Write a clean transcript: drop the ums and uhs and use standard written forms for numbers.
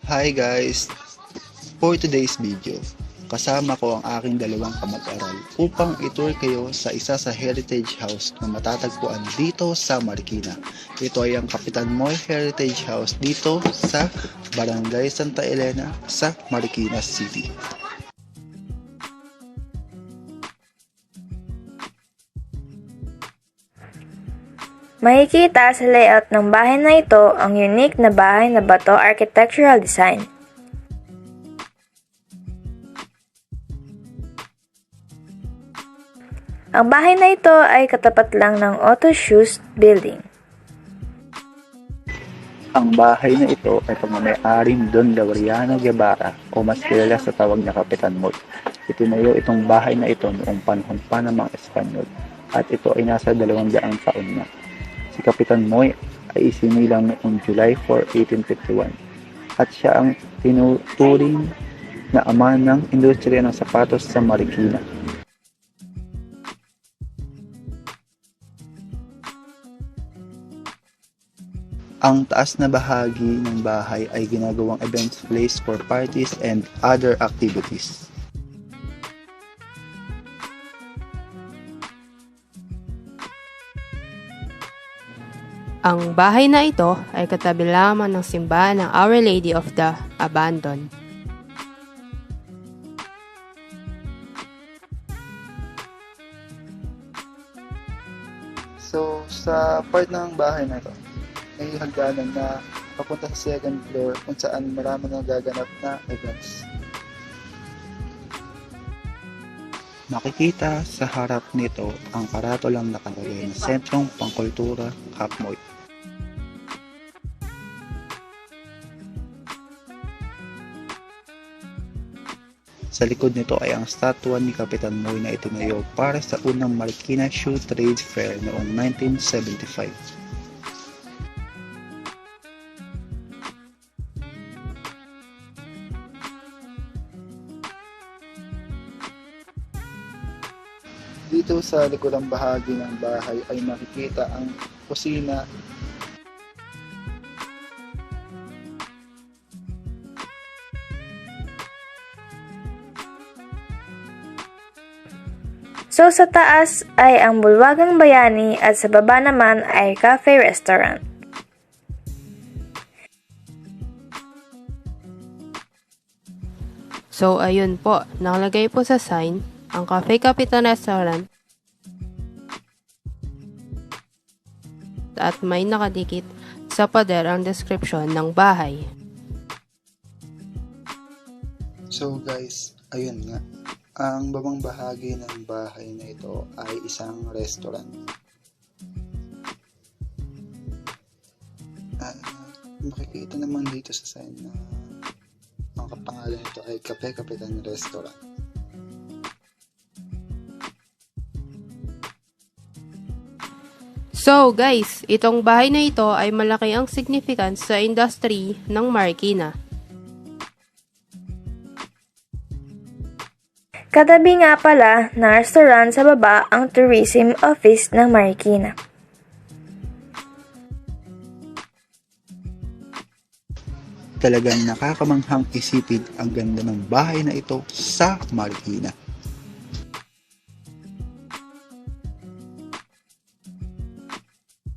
Hi guys! For today's video, kasama ko ang aking dalawang kamag-aral upang itour kayo sa isa sa heritage house na matatagpuan dito sa Marikina. Ito ay ang Kapitan Moy Heritage House dito sa Barangay Santa Elena sa Marikina City. Makikita sa layout ng bahay na ito ang unique na bahay na bato architectural design. Ang bahay na ito ay katapat lang ng Otto Schuss Building. Ang bahay na ito ay pagmamay-ari ni Don Laureano Guevara o mas kilala sa tawag na Kapitan Moy. Itinayo itong bahay na ito noong panahon pa ng mga Espanyol at ito ay nasa 200 taon na. Si Kapitan Moy ay isinilang noong July 4, 1851 at siya ang tinuturing na ama ng industriya ng sapatos sa Marikina. Ang taas na bahagi ng bahay ay ginagawang events place for parties and other activities. Ang bahay na ito ay katabi lamang ng simbahan ng Our Lady of the Abandon. So, sa part ng bahay na ito, may hagdanan na papunta sa second floor kung saan marami nagaganap na events. Makikita sa harap nito ang karatolang nakalagay na Sentrong Pangkultura Kapmoy. Sa likod nito ay ang statwa ni Kapitan Moy na itinayo para sa unang Marikina Shoe Trade Fair noong 1975. Dito sa likodang bahagi ng bahay ay makikita ang kusina. So sa taas ay ang Bulwagang Bayani at sa baba naman ay cafe restaurant. So ayun po, nakalagay po sa sign ang Cafe Kapitan Restaurant at may nakadikit sa pader ang description ng bahay. So guys, ayun nga. Ang babang bahagi ng bahay na ito ay isang restaurant. Makikita naman dito sa sign na ang kapangalan nito ay Cafe Kapitan Restaurant. So guys, itong bahay na ito ay malaki ang significance sa industry ng Marikina. Katabi nga pala na restaurant sa baba ang tourism office ng Marikina. Talagang nakakamanghang isipin ang ganda ng bahay na ito sa Marikina.